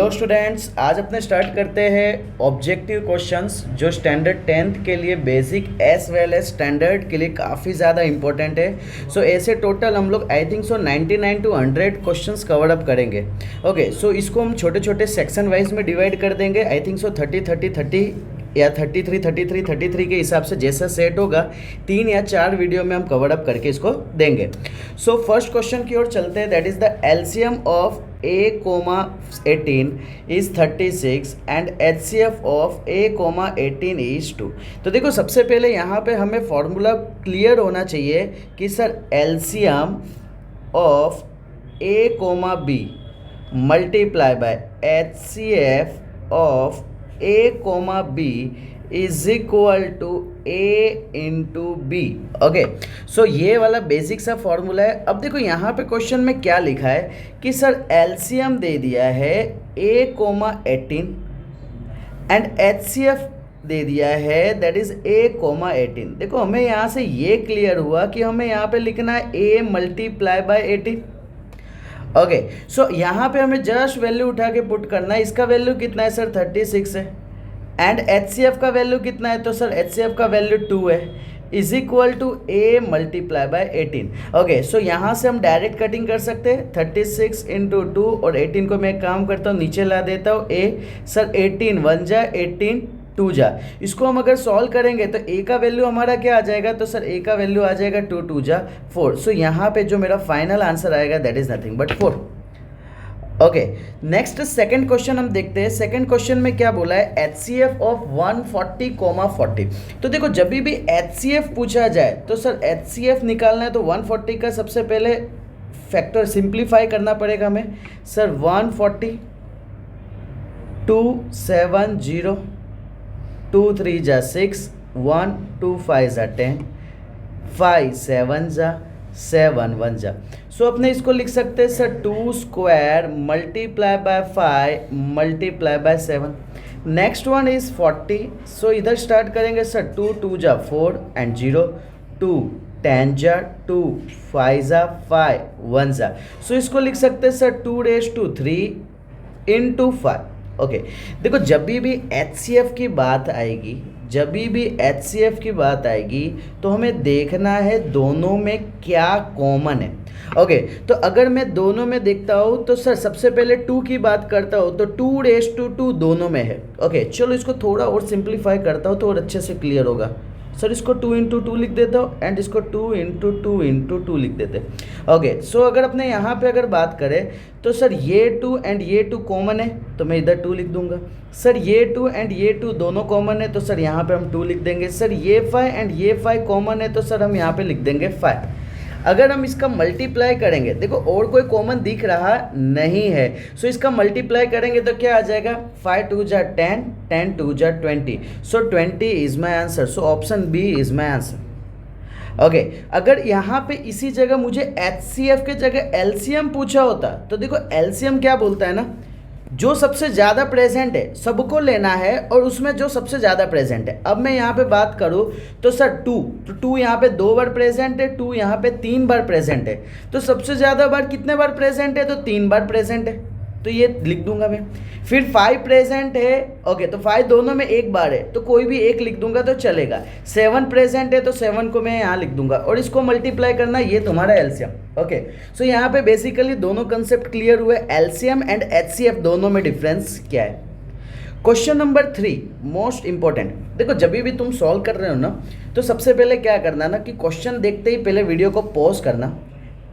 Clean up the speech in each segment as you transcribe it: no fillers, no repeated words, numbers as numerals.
Hello students, आज अपने start करते हैं ऑब्जेक्टिव क्वेश्चंस जो स्टैंडर्ड 10th के लिए basic as well as standard के लिए काफ़ी ज़्यादा इंपॉर्टेंट है। सो ऐसे टोटल हम लोग I think 99 to 100 questions cover up करेंगे। ओके, सो इसको हम छोटे छोटे सेक्शन वाइज में डिवाइड कर देंगे। आई थिंक 30 या 33 के हिसाब से जैसा सेट होगा 3 या 4 वीडियो में हम कवर अप करके इसको देंगे। सो फर्स्ट क्वेश्चन की ओर चलते हैं। That is the LCM of a,18 is 36 and HCF of a,18 is 2। तो देखो, सबसे पहले यहाँ पे हमें फॉर्मूला क्लियर होना चाहिए कि sir LCM of a,b multiply by HCF of a,b is equal to a into B. Okay, so ये वाला बेसिक सा फॉर्मूला है। अब देखो यहाँ पे क्वेश्चन में क्या लिखा है कि सर एलसीएम दे दिया है a,18 एंड HCF दे दिया है दैट इज a,18। देखो, हमें यहाँ से ये क्लियर हुआ कि हमें यहाँ पे लिखना है a multiply by 18। Okay, so यहाँ पे हमें जस्ट वैल्यू उठा के पुट करना है। इसका वैल्यू कितना है सर? 36 है। एंड HCF का वैल्यू कितना है? तो सर HCF का वैल्यू 2 है, is equal to a multiply by 18। Okay, so यहाँ से हम डायरेक्ट कटिंग कर सकते हैं। 36 इंटू 2 और 18 को मैं एक काम करता हूँ, नीचे ला देता हूँ a। सर 18 1 जा, 18 2 जा। इसको हम अगर सॉल्व करेंगे तो a का वैल्यू हमारा क्या आ जाएगा? तो सर a का वैल्यू आ जाएगा 2 2 जा 4। सो यहाँ पे जो मेरा फाइनल आंसर आएगा that is nothing but 4। Okay, next second question हम देखते हैं। सेकंड क्वेश्चन में क्या बोला है? HCF of 140, 40। तो देखो, जब भी HCF पूछा जाए तो सर HCF निकालना है तो 140 का सबसे पहले फैक्टर सिंप्लीफाई करना पड़ेगा हमें। सर 140 270 2 3 जा 6 1 2 5 जा 10 5 7 जा 7 1 जा। सो अपने इसको लिख सकते हैं sir 2 square multiply by 5 multiply by 7। Next one is 40। सो इधर स्टार्ट करेंगे सर 2 2 जा 4 एंड 0 2 10 जा 2 5 जा 5 1 जा। सो इसको लिख सकते हैं सर 2⁻³ इंटू 5। ओके, देखो, जब भी HCF की बात आएगी, जब भी HCF की बात आएगी तो हमें देखना है दोनों में क्या कॉमन है। ओके, तो अगर मैं दोनों में देखता हूँ तो सर सबसे पहले 2 की बात करता हूँ तो 2⁻² दोनों में है। ओके, चलो इसको थोड़ा और सिंप्लीफाई करता हूँ तो और अच्छे से क्लियर होगा। सर इसको 2 इंटू 2 लिख देता हूँ एंड इसको 2 इंटू 2 इंटू 2 लिख देते हैं। ओके, सो अगर अपने यहाँ पे अगर बात करें तो सर ये 2 एंड ये 2 कॉमन है तो मैं इधर 2 लिख दूंगा। सर ये 2 एंड ये 2 दोनों कॉमन है तो सर यहाँ पे हम 2 लिख देंगे। सर ये 5 एंड ये 5 कॉमन है तो सर हम यहाँ पे लिख देंगे 5। अगर हम इसका मल्टीप्लाई करेंगे, देखो और कोई कॉमन दिख रहा नहीं है, सो इसका मल्टीप्लाई करेंगे तो क्या आ जाएगा? 5 2 जा 10 10 2 जा 20। So 20 is my answer. So option B is my answer. Okay, अगर यहाँ पे इसी जगह मुझे HCF के जगह LCM पूछा होता तो देखो LCM क्या बोलता है ना, जो सबसे ज़्यादा प्रेजेंट है सबको लेना है और उसमें जो सबसे ज़्यादा प्रेजेंट है। अब मैं यहाँ पे बात करूँ तो सर 2 यहाँ पे 2 बार प्रेजेंट है, 2 यहाँ पे 3 बार प्रेजेंट है। तो सबसे ज़्यादा बार कितने बार प्रेजेंट है? तो 3 बार प्रेजेंट है, तो ये लिख दूंगा मैं। फिर 5 प्रेजेंट है। ओके, तो 5 दोनों में एक बार है तो कोई भी एक लिख दूंगा तो चलेगा। 7 प्रेजेंट है तो 7 को मैं यहाँ लिख दूंगा और इसको मल्टीप्लाई करना, ये तुम्हारा एलसीएम। ओके, सो यहाँ पे बेसिकली दोनों कंसेप्ट क्लियर हुए। एलसीएम एंड HCF दोनों में डिफरेंस क्या है। Question number 3 most important. देखो, जब भी तुम सॉल्व कर रहे हो ना तो सबसे पहले क्या करना ना कि क्वेश्चन देखते ही पहले वीडियो को पॉज करना,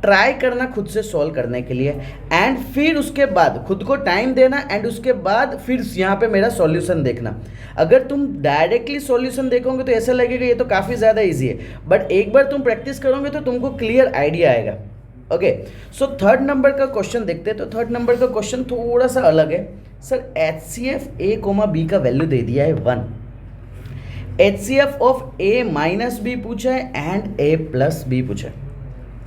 ट्राई करना खुद से सॉल्व करने के लिए एंड फिर उसके बाद खुद को टाइम देना एंड उसके बाद फिर यहाँ पे मेरा सॉल्यूशन देखना। अगर तुम डायरेक्टली सॉल्यूशन देखोगे तो ऐसा लगेगा ये तो काफ़ी ज़्यादा इजी है, बट एक बार तुम प्रैक्टिस करोगे तो तुमको क्लियर आइडिया आएगा। ओके, सो थर्ड नंबर का क्वेश्चन देखते हैं। तो थर्ड नंबर का क्वेश्चन थोड़ा सा अलग है। सर HCF a,b का वैल्यू दे दिया है 1। HCF ऑफ a-b पूछा है एंड a+b पूछा है।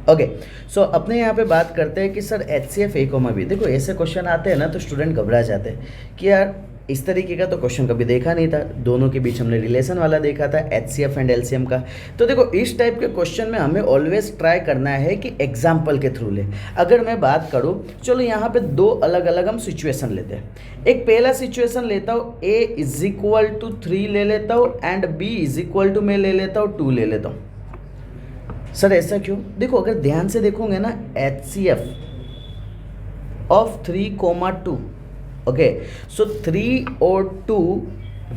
ओके, सो अपने यहाँ पे बात करते हैं कि सर HCF a,b। देखो, ऐसे क्वेश्चन आते हैं ना तो स्टूडेंट घबरा जाते हैं कि यार इस तरीके का तो क्वेश्चन कभी देखा नहीं था, दोनों के बीच हमने रिलेशन वाला देखा था HCF एंड LCM का। तो देखो इस टाइप के क्वेश्चन में हमें ऑलवेज ट्राई करना है कि एग्जाम्पल के थ्रू ले। अगर मैं बात करूँ, चलो यहाँ पे दो अलग अलग हम सिचुएशन लेते हैं। एक पहला सिचुएशन लेता हूँ, A = 3 ले लेता हूँ एंड B = मैं ले लेता हूँ 2 ले लेता हूँ। सर ऐसा क्यों? देखो अगर ध्यान से देखोगे ना, HCF ऑफ 3, 2, ओके, सो 3 और 2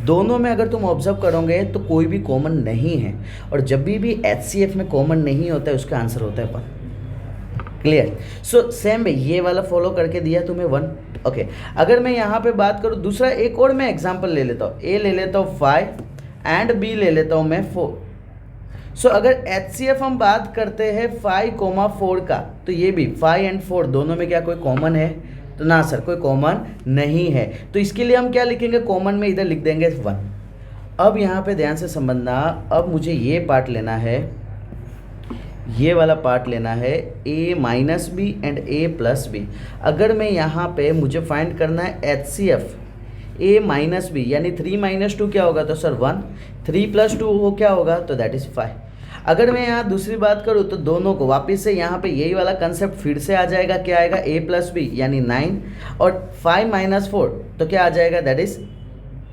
दोनों में अगर तुम ऑब्जर्व करोगे तो कोई भी कॉमन नहीं है, और जब भी HCF में कॉमन नहीं होता है उसका आंसर होता है 1। क्लियर? सो सेम ये वाला फॉलो करके दिया तुम्हें 1। ओके, अगर मैं यहाँ पे बात करूँ दूसरा, एक और मैं एग्जांपल ले लेता हूँ, A ले लेता हूँ 5 एंड B ले लेता हूँ मैं 4। सो अगर HCF हम बात करते हैं 5, 4 का, तो ये भी 5 एंड 4 दोनों में क्या कोई कॉमन है? तो ना सर, कोई कॉमन नहीं है। तो इसके लिए हम क्या लिखेंगे? कॉमन में इधर लिख देंगे 1। अब यहाँ पे ध्यान से समझना, अब मुझे ये पार्ट लेना है, ये वाला पार्ट लेना है, A-B एंड A+B। अगर मैं यहाँ पे मुझे फाइंड करना है HCF A-B, यानी 3 - 2 क्या होगा? तो सर 1। 3 + 2 हो क्या होगा? तो दैट इज़ 5। अगर मैं यहाँ दूसरी बात करूँ तो दोनों को वापस से यहाँ पे यही वाला कंसेप्ट फिर से आ जाएगा, क्या आएगा? A+B यानी 9, और 5 - 4 तो क्या आ जाएगा? That is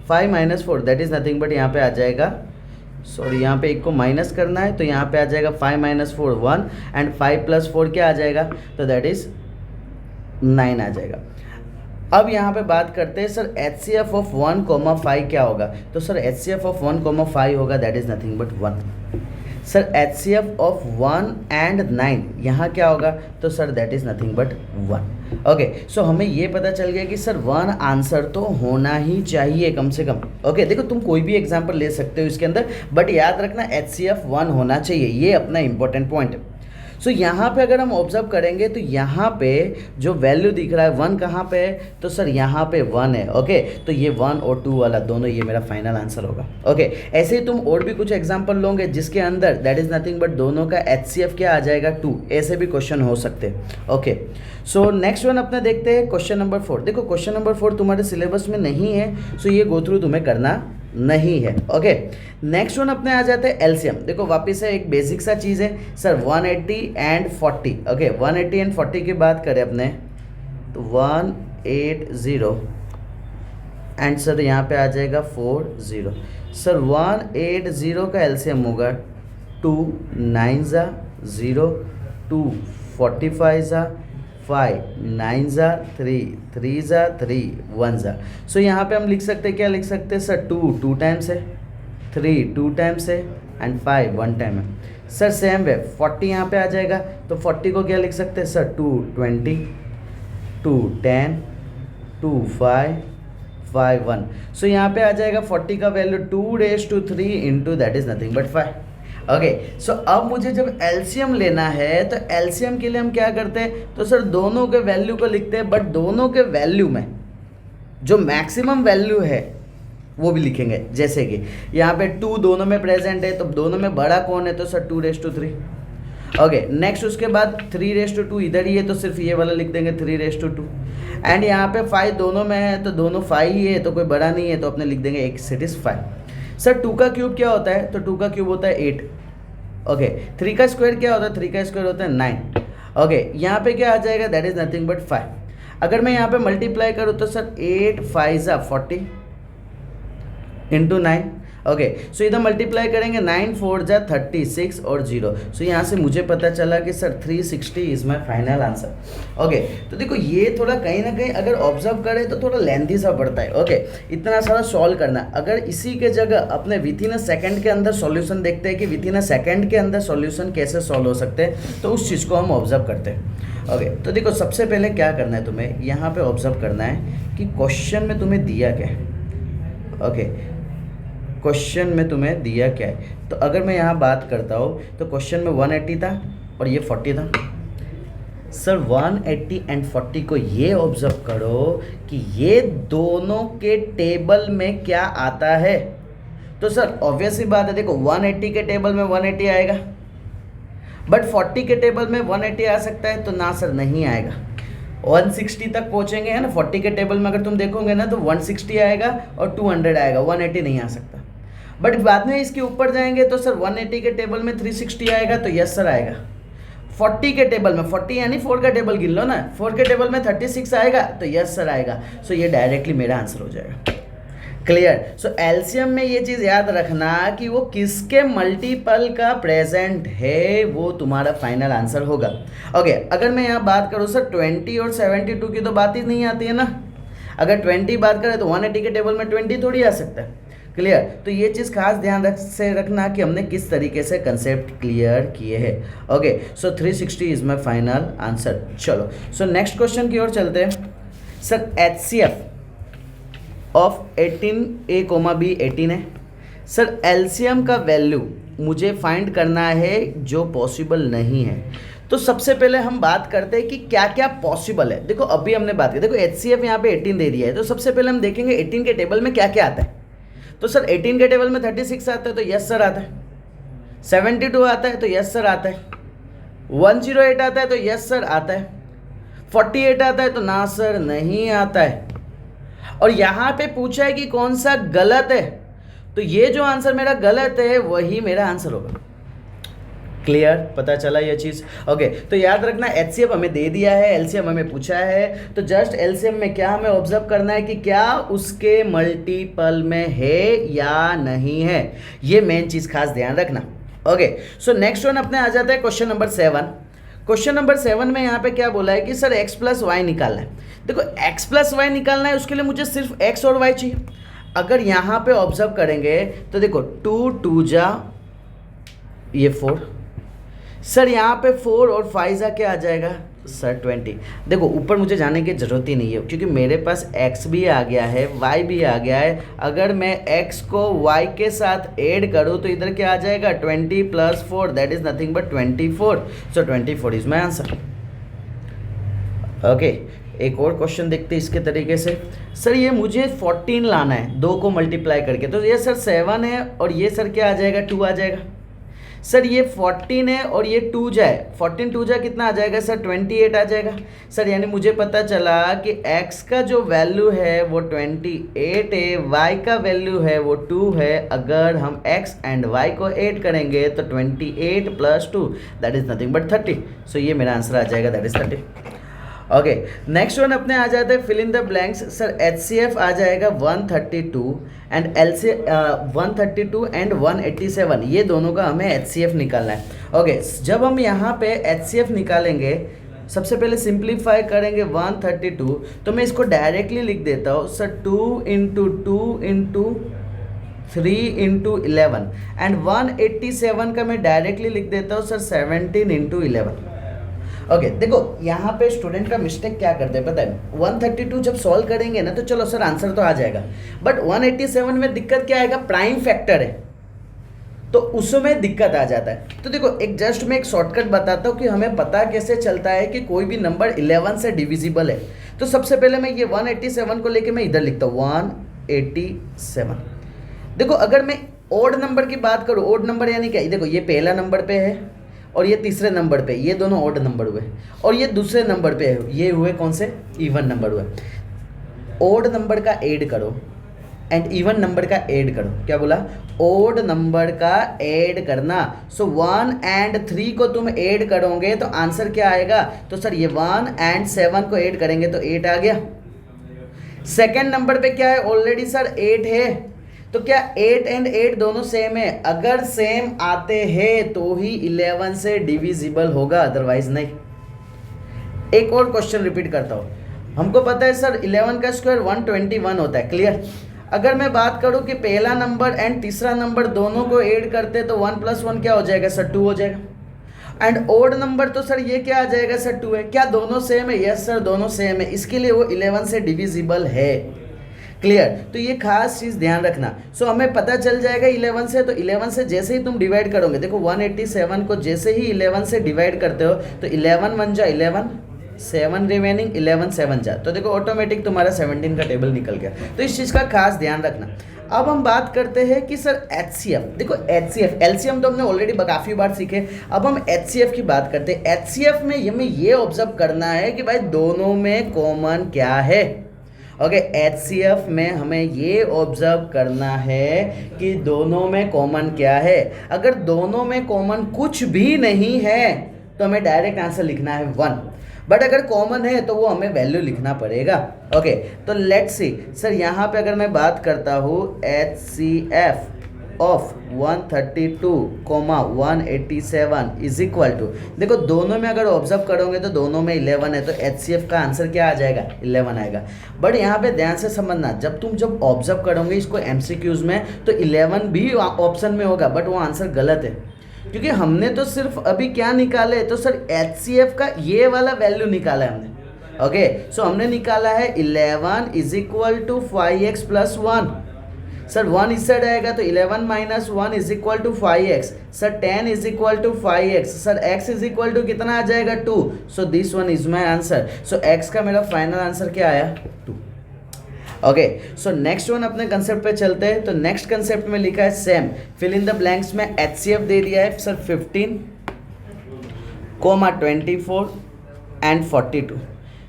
5 - 4 that is nothing but यहाँ पे आ जाएगा, सॉरी यहाँ पे एक को माइनस करना है, तो यहाँ पे आ जाएगा 5 - 4 1 एंड 5 + 4 क्या आ जाएगा? तो दैट इज़ 9 आ जाएगा। अब यहाँ पे बात करते हैं सर HCF ऑफ 1, 5 क्या होगा? तो सर HCF ऑफ 1, 5 होगा, that is nothing but 1। Sir HCF of 1 and 9 यहाँ क्या होगा? तो sir that is nothing but 1। Okay, so हमें ये पता चल गया कि सर 1 आंसर तो होना ही चाहिए कम से कम। ओके, देखो तुम कोई भी एग्जांपल ले सकते हो इसके अंदर, बट याद रखना HCF 1 होना चाहिए, ये अपना इंपॉर्टेंट पॉइंट है। सो यहाँ पे अगर हम ऑब्जर्व करेंगे तो यहाँ पे जो वैल्यू दिख रहा है 1 कहाँ पे है? तो सर यहाँ पे 1 है। ओके, तो ये 1 और 2 वाला दोनों ये मेरा फाइनल आंसर होगा। ओके, ऐसे ही तुम और भी कुछ एग्जांपल लोगे जिसके अंदर दैट इज़ नथिंग बट दोनों का HCF क्या आ जाएगा? 2। ऐसे भी क्वेश्चन हो सकते हैं। ओके, सो नेक्स्ट वन अपना देखते हैं क्वेश्चन नंबर 4। देखो क्वेश्चन नंबर 4 तुम्हारे सिलेबस में नहीं है, सो ये गो थ्रू तुम्हें करना नहीं है। ओके, नेक्स्ट वन अपने आ जाते हैं LCM। देखो वापस से एक बेसिक सा चीज़ है सर, 180 एंड 40। ओके, 180 एंड 40 की बात करें अपने तो 180 एंड सर यहाँ पे आ जाएगा 40। सर 180 का LCM होगा 2 9 ज़ा 0, 2 45 ज़ा 5 9 ज़ा 3 3 ज़ा 3 1 ज़ा। सो यहाँ पे हम लिख सकते हैं, क्या लिख सकते हैं सर? 2 टाइम्स है, 3 2 टाइम्स है एंड 5 1 टाइम है। सर सेम वे 40 यहाँ पे आ जाएगा, तो 40 को क्या लिख सकते हैं सर? 2 20 2 10 2 5 5 1। सो यहाँ पे आ जाएगा 40 का value 2⁻³ into that is nothing but 5। Okay, so अब मुझे जब LCM लेना है तो LCM के लिए हम क्या करते हैं? तो सर दोनों के वैल्यू को लिखते हैं, बट दोनों के वैल्यू में जो मैक्सिमम वैल्यू है वो भी लिखेंगे। जैसे कि यहाँ पे 2 दोनों में प्रेजेंट है, तो दोनों में बड़ा कौन है? तो सर 2⁻3। ओके, नेक्स्ट उसके बाद 3⁻2 इधर ही है, तो सिर्फ ये वाला लिख देंगे 3⁻2। एंड यहाँ पे 5 दोनों में है, तो दोनों 5 ही है, तो कोई बड़ा नहीं है, तो अपने लिख देंगे 1/5। सर 2 का क्यूब क्या होता है? तो 2 का क्यूब होता है 8। ओके, 3 का स्क्वायर क्या होता है? 3 का स्क्वायर होता है 9। ओके, यहाँ पे क्या आ जाएगा? That is nothing but 5। अगर मैं यहाँ पे मल्टीप्लाई करूँ तो सर 8 5 ज़ा 40 इंटू 9। ओके, सो इधर मल्टीप्लाई करेंगे 9 4 ज़ा 36 और 0। सो यहाँ से मुझे पता चला कि sir 360 is my final answer. Okay, तो देखो ये थोड़ा कहीं ना कहीं अगर ऑब्जर्व करें तो थोड़ा लेंथी सा पड़ता है। ओके, इतना सारा सॉल्व करना, अगर इसी के जगह अपने विथिन अ सेकेंड के अंदर सॉल्यूशन देखते हैं कि विथिन अ सेकेंड के अंदर सॉल्यूशन कैसे सॉल्व हो सकते हैं, तो उस चीज़ को हम ऑब्जर्व करते हैं। ओके, तो देखो सबसे पहले क्या करना है तुम्हें, यहाँ पर ऑब्जर्व करना है कि क्वेश्चन में तुम्हें दिया क्या है। ओके, क्वेश्चन में तुम्हें दिया क्या है? तो अगर मैं यहाँ बात करता हूँ तो क्वेश्चन में 180 था और ये 40 था। सर 180 एंड 40 को ये ऑब्जर्व करो कि ये दोनों के टेबल में क्या आता है। तो सर ऑब्वियस ही बात है, देखो 180 के टेबल में 180 आएगा, बट 40 के टेबल में 180 आ सकता है? तो ना सर, नहीं आएगा। 160 तक पहुंचेंगे, है ना। 40 के टेबल में अगर तुम देखोगे ना तो 160 आएगा और 200 आएगा, 180 नहीं आ सकता। बट बाद में इसके ऊपर जाएंगे तो सर 180 के टेबल में 360 आएगा, तो यस सर आएगा। 40 के टेबल में, 40 यानी 4 का टेबल गिन लो ना, 4 के टेबल में 36 आएगा, तो यस सर आएगा। सो ये डायरेक्टली मेरा आंसर हो जाएगा। क्लियर। सो एलसीएम में ये चीज़ याद रखना कि वो किसके मल्टीपल का प्रेजेंट है, वो तुम्हारा फाइनल आंसर होगा। ओके, अगर मैं यहाँ बात करूँ सर 20 और 72 की तो बात ही नहीं आती है ना। अगर 20 बात करें तो 180 के टेबल में 20 थोड़ी आ सकता है। क्लियर। तो ये चीज़ खास ध्यान रखना कि हमने किस तरीके से कंसेप्ट क्लियर किए हैं। Okay, so 360 is my final answer. चलो, सो नेक्स्ट क्वेश्चन की ओर चलते हैं। Sir HCF of 18A, B 18 है। सर एलसीएम का वैल्यू मुझे फाइंड करना है जो पॉसिबल नहीं है। तो सबसे पहले हम बात करते हैं कि क्या क्या पॉसिबल है। देखो अभी हमने बात की, देखो HCF यहाँ पे 18 दे दिया है, तो सबसे पहले हम देखेंगे 18 के टेबल में क्या क्या आता है। तो सर 18 के टेबल में 36 आता है, तो यस सर आता है। 72 आता है, तो यस सर आता है। 108 आता है, तो यस सर आता है। 48 आता है, तो ना सर नहीं आता है। और यहाँ पे पूछा है कि कौन सा गलत है, तो ये जो आंसर मेरा गलत है वही मेरा आंसर होगा। क्लियर, पता चला ये चीज़। ओके, तो याद रखना HCF हमें दे दिया है, LCM हमें पूछा है, तो जस्ट LCM में क्या हमें ऑब्जर्व करना है कि क्या उसके मल्टीपल में है या नहीं है, ये मेन चीज़ खास ध्यान रखना। ओके, सो नेक्स्ट वन अपने आ जाता है क्वेश्चन नंबर 7। क्वेश्चन नंबर 7 में यहाँ पे क्या बोला है कि सर x प्लस वाई निकालना है। देखो x प्लस वाई निकालना है, उसके लिए मुझे सिर्फ x और y चाहिए। अगर यहाँ पे ऑब्जर्व करेंगे तो देखो 2 2 जा ये 4, सर यहाँ पे 4 और 5 जा क्या आ जाएगा सर 20। देखो ऊपर मुझे जाने की ज़रूरत ही नहीं है क्योंकि मेरे पास x भी आ गया है, y भी आ गया है। अगर मैं x को y के साथ ऐड करूँ तो इधर क्या आ जाएगा 20 plus 4, that is nothing but 24। So 24 is my answer. Okay, एक और क्वेश्चन देखते हैं इसके तरीके से। सर ये मुझे 14 लाना है 2 को मल्टीप्लाई करके, तो ये सर 7 है और ये सर क्या आ जाएगा 2 आ जाएगा। सर ये 14 है और ये 2 जाए, 14 2 जाए कितना आ जाएगा सर 28 आ जाएगा। सर यानी मुझे पता चला कि x का जो वैल्यू है वो 28 है, y का वैल्यू है वो 2 है। अगर हम x एंड y को ऐड करेंगे तो 28 plus 2 that is nothing but 30। So ये मेरा आंसर आ जाएगा, that is 30। Okay, next one अपने आ जाते हैं fill in the blanks. Sir HCF आ जाएगा 132 एंड 132 एंड 187, ये दोनों का हमें HCF निकालना है। ओके, जब हम यहाँ पे HCF निकालेंगे सबसे पहले सिंप्लीफाई करेंगे 132, तो मैं इसको डायरेक्टली लिख देता हूँ sir 2 into 2 into 3 into 11 and 187 का मैं डायरेक्टली लिख देता हूँ सर 17 इंटू 11। ओके, देखो यहाँ पे स्टूडेंट का मिस्टेक क्या करते हैं पता है, 132 जब सॉल्व करेंगे ना तो चलो सर आंसर तो आ जाएगा, बट 187 में दिक्कत क्या आएगा, प्राइम फैक्टर है तो उसमें दिक्कत आ जाता है। तो देखो एक जस्ट मैं एक शॉर्टकट बताता हूँ कि हमें पता कैसे चलता है कि कोई भी नंबर 11 से डिविजिबल है। तो सबसे पहले मैं ये 187 को लेके मैं इधर लिखता हूँ 187। देखो अगर मैं ओड नंबर की बात करूँ, ओड नंबर यानी क्या, देखो ये पहला नंबर पे है और ये तीसरे नंबर पे, ये दोनों ऑड नंबर हुए, और ये दूसरे नंबर पे है, ये हुए कौन से, इवन नंबर हुए। ऑड नंबर का ऐड करो एंड इवन नंबर का ऐड करो, क्या बोला, ऑड नंबर का ऐड करना। सो 1 एंड 3 को तुम ऐड करोगे तो आंसर क्या आएगा, तो सर ये 1 एंड 7 को ऐड करेंगे तो 8 आ गया। सेकेंड नंबर पे क्या है, ऑलरेडी सर 8 है, तो क्या 8 एंड 8 दोनों सेम है, अगर सेम आते हैं तो ही 11 से डिविजिबल होगा, अदरवाइज नहीं। एक और क्वेश्चन रिपीट करता हूँ, हमको पता है सर 11 का स्क्वायर 121 होता है, क्लियर। अगर मैं बात करूँ कि पहला नंबर एंड तीसरा नंबर दोनों को ऐड करते तो 1 + 1 क्या हो जाएगा सर 2 हो जाएगा। एंड ओड नंबर तो सर ये क्या आ जाएगा सर 2 है, क्या दोनों सेम है, यस सर दोनों सेम है, इसके लिए वो 11 से डिविजिबल है, क्लियर। तो ये खास चीज़ ध्यान रखना। सो हमें पता चल जाएगा 11 से, तो 11 से जैसे ही तुम डिवाइड करोगे, देखो 187 को जैसे ही 11 से डिवाइड करते हो तो 11 1 जा 11 7 रिमेनिंग, 11 7 जा, तो देखो ऑटोमेटिक तुम्हारा 17 का टेबल निकल गया। तो इस चीज़ का खास ध्यान रखना। अब हम बात करते हैं कि सर HCF, देखो HCF LCM तो हमने ऑलरेडी काफ़ी बार सीखे, अब हम HCF की बात करते हैं। HCF में हमें ये ऑब्जर्व करना है कि भाई दोनों में कॉमन क्या है। ओके, HCF में हमें ये ऑब्जर्व करना है कि दोनों में कॉमन क्या है। अगर दोनों में कॉमन कुछ भी नहीं है तो हमें डायरेक्ट आंसर लिखना है 1, बट अगर कॉमन है तो वो हमें वैल्यू लिखना पड़ेगा। ओके, तो लेट्स सी सर, यहाँ पे अगर मैं बात करता हूँ HCF of 132,187 is equal to, देखो दोनों में अगर ऑब्जर्व करोगे तो दोनों में 11 है, तो HCF का आंसर क्या आ जाएगा, 11 आएगा। बट यहाँ पे ध्यान से समझना, जब ऑब्जर्व करोगे इसको MCQs में तो 11 भी ऑप्शन में होगा, बट वो आंसर गलत है, क्योंकि हमने तो सिर्फ अभी क्या निकाले, तो सर HCF का ये वाला वैल्यू निकाला है हमने। ओके, सो हमने निकाला है 11 is equal to 5x plus 1। Sir 1 इस साइड आएगा तो 11 minus 1 is equal to 5x। Sir 10 is equal to 5x। Sir x is equal to कितना आ जाएगा, 2। So this one is my answer. So x का मेरा फाइनल आंसर क्या आया, 2। ओके, सो नेक्स्ट वन अपने कंसेप्ट पे चलते हैं। तो नेक्स्ट कंसेप्ट में लिखा है same, fill in the blanks में HCF दे दिया है सर 15, 24 एंड 42।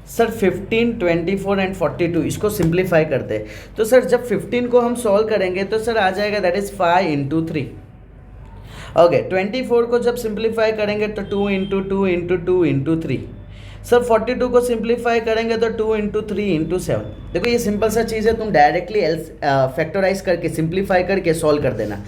सर 15, 24 एंड 42 इसको सिंप्लीफाई करते हैं। तो सर जब 15 को हम सॉल्व करेंगे तो सर आ जाएगा दैट इज 5 इंटू 3। ओके, 24 को जब सिंप्लीफाई करेंगे तो 2 इंटू 2 इंटू 2 इंटू 3। सर 42 को सिंप्लीफाई करेंगे तो 2 इंटू 3 इंटू 7। देखो ये सिंपल सा चीज़ है, तुम डायरेक्टली फैक्टराइज करके सिंप्लीफाई करके सॉल्व कर देना।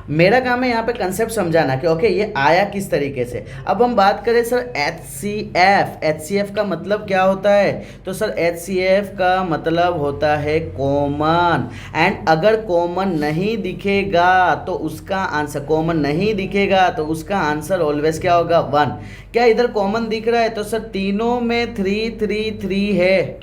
मेरा काम है यहाँ पे कंसेप्ट समझाना कि ओके ये आया किस तरीके से। अब हम बात करें सर HCF का मतलब क्या होता है, तो सर HCF का मतलब होता है कॉमन। एंड अगर कॉमन नहीं दिखेगा तो उसका आंसर, कॉमन नहीं दिखेगा तो उसका आंसर ऑलवेज क्या होगा, 1। क्या इधर कॉमन दिख रहा है, तो सर तीनों में 3 3 3 है,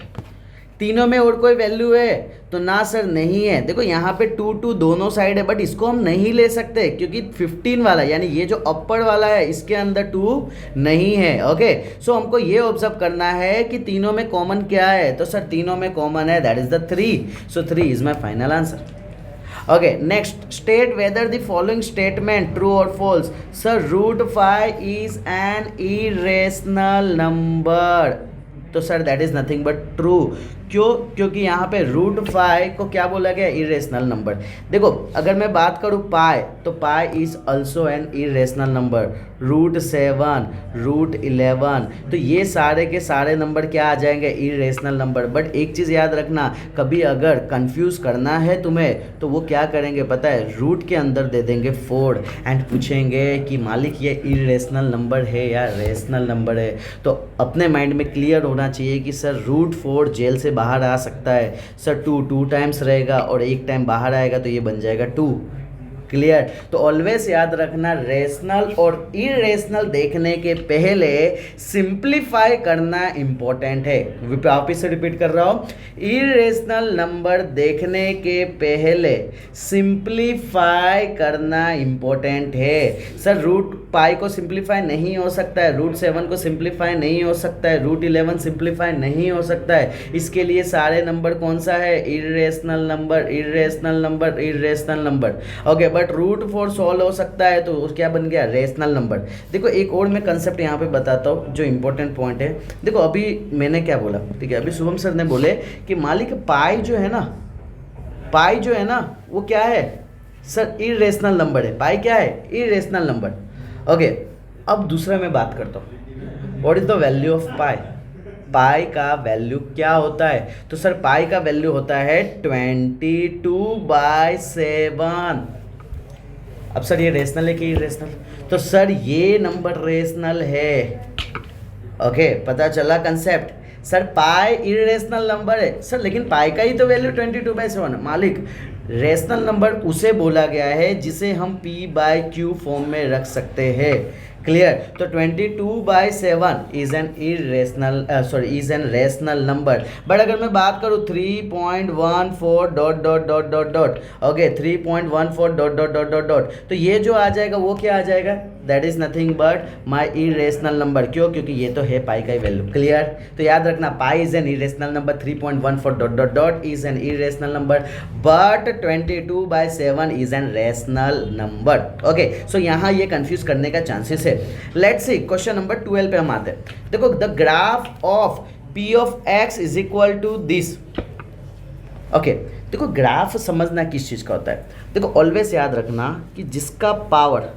तीनों में और कोई वैल्यू है तो ना सर नहीं है। देखो यहाँ पे 2 2 दोनों साइड है, बट इसको हम नहीं ले सकते क्योंकि 15 वाला यानी ये जो अपर वाला है इसके अंदर 2 नहीं है। ओके, सो हमको ये ऑब्जर्व करना है कि तीनों में कॉमन क्या है, तो सर तीनों में कॉमन है that is the 3। So 3 is my final answer. Okay, next, state whether the following statement true और फॉल्स। Sir √5 is an irrational number, तो sir that is nothing but true. क्यों, क्योंकि यहाँ पे √5 को क्या बोला गया, इरेशनल नंबर। देखो अगर मैं बात करूँ पाई, तो pi is also an irrational number. √7, √11, तो ये सारे के सारे नंबर क्या आ जाएंगे, इरेशनल नंबर। बट एक चीज़ याद रखना, कभी अगर कंफ्यूज करना है तुम्हें तो वो क्या करेंगे पता है, रूट के अंदर दे देंगे 4 एंड पूछेंगे कि मालिक ये इरेशनल नंबर है या रेशनल नंबर है। तो अपने माइंड में क्लियर होना चाहिए कि सर √4 जेल से बाहर आ सकता है, सर 2 टाइम्स रहेगा और 1 टाइम बाहर आएगा तो ये बन जाएगा 2। क्लियर, तो ऑलवेज याद रखना रेशनल और इरेशनल देखने के पहले सिंप्लीफाई करना इंपॉर्टेंट है। वापिस से रिपीट कर रहा हूँ, इरेशनल नंबर देखने के पहले सिंप्लीफाई करना इंपॉर्टेंट है। सर √5 को सिंप्लीफाई नहीं हो सकता है, √7 को सिंप्लीफाई नहीं हो सकता है, √11 सिंप्लीफाई नहीं हो सकता है। इसके लिए सारे नंबर कौन सा है, irrational number, irrational number, irrational number. Okay, but √4 solve हो सकता है तो क्या बन गया, रेशनल नंबर। देखो एक और मैं कंसेप्ट यहाँ पे बताता हूँ जो इंपॉर्टेंट पॉइंट है। देखो अभी मैंने क्या बोला, ठीक है, अभी शुभम सर ने बोले कि मालिक पाई जो है ना, पाई जो है ना वो क्या है सर, इरेशनल नंबर है। पाई क्या है, इरेशनल नंबर। ओके, अब दूसरा मैं बात करता हूँ, what is the value of pi. Pi का वैल्यू क्या होता है, तो सर पाई का वैल्यू होता है 22/7। अब सर ये रेशनल है कि इरेशनल, तो सर ये नंबर रेशनल है। ओके, पता चला कंसेप्ट। सर पाई इरेशनल नंबर है सर, लेकिन पाई का ही तो वैल्यू 22/7। मालिक रेशनल नंबर उसे बोला गया है जिसे हम P/Q फॉर्म में रख सकते हैं। क्लियर। तो 22/7 is N is a rational number. But अगर मैं बात करूँ 3.14 dot dot dot dot dot, okay 3.14 dot dot dot dot dot, तो ये जो आ जाएगा वो क्या आ जाएगा, that is nothing but my irrational number. क्यों? क्योंकि ये तो है पाई का ही वैल्यू। क्लियर। तो याद रखना pi is an irrational number, 3.14 dot dot dot is an irrational number, but 22/7 is a rational number. Okay, so यहाँ ये कंफ्यूज करने का चांसेस है। लेट्स सी क्वेश्चन नंबर 12 पे हम आते हैं। देखो the graph of P of x is equal to this. Okay, देखो ग्राफ समझना किस चीज का होता है। देखो ऑलवेज याद रखना कि जिसका पावर,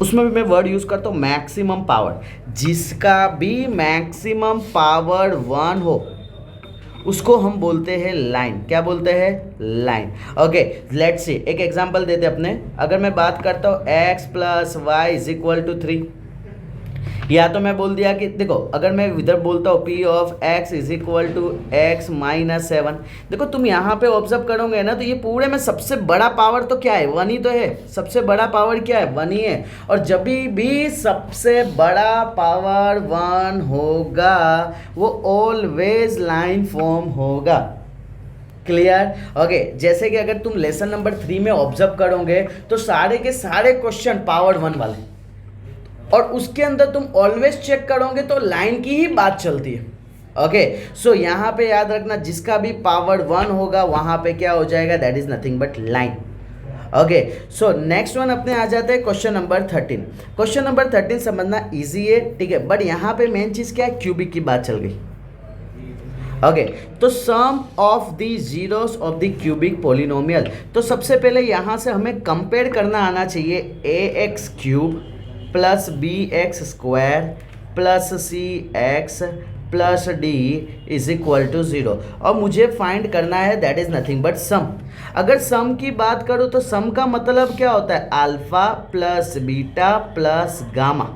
उसमें भी मैं वर्ड यूज करता हूँ मैक्सिमम पावर, जिसका भी मैक्सिमम पावर 1 हो उसको हम बोलते हैं लाइन। क्या बोलते हैं? लाइन। ओके, लेट्स सी एक एग्जांपल देते अपने। अगर मैं बात करता हूँ x + y is equal to 3, या तो मैं बोल दिया कि देखो अगर मैं इधर बोलता हूँ p of x is equal to x - 7। देखो तुम यहाँ पे ऑब्जर्व करोगे ना, तो ये पूरे में सबसे बड़ा पावर तो क्या है? 1 ही तो है। सबसे बड़ा पावर क्या है? 1 ही है। और जब भी सबसे बड़ा पावर 1 होगा वो ऑलवेज लाइन फॉर्म होगा। क्लियर। ओके, जैसे कि अगर तुम लेसन नंबर 3 में ऑब्जर्व करोगे तो सारे के सारे क्वेश्चन पावर 1 वाले, और उसके अंदर तुम ऑलवेज चेक करोगे तो लाइन की ही बात चलती है। ओके, सो यहाँ पे याद रखना जिसका भी पावर 1 होगा वहाँ पे क्या हो जाएगा, that is nothing but line. Okay, so next one अपने आ जाते हैं क्वेश्चन नंबर 13। क्वेश्चन नंबर 13 समझना इजी है, ठीक है, बट यहाँ पे मेन चीज़ क्या है, क्यूबिक की बात चल गई। ओके, तो sum of the zeros of the cubic polynomial. तो सबसे पहले यहाँ से हमें कंपेयर करना आना चाहिए ax³ + bx² + cx + d is equal to 0, और मुझे फाइंड करना है that is nothing but sum. अगर सम की बात करूँ तो सम का मतलब क्या होता है, alpha + beta + gamma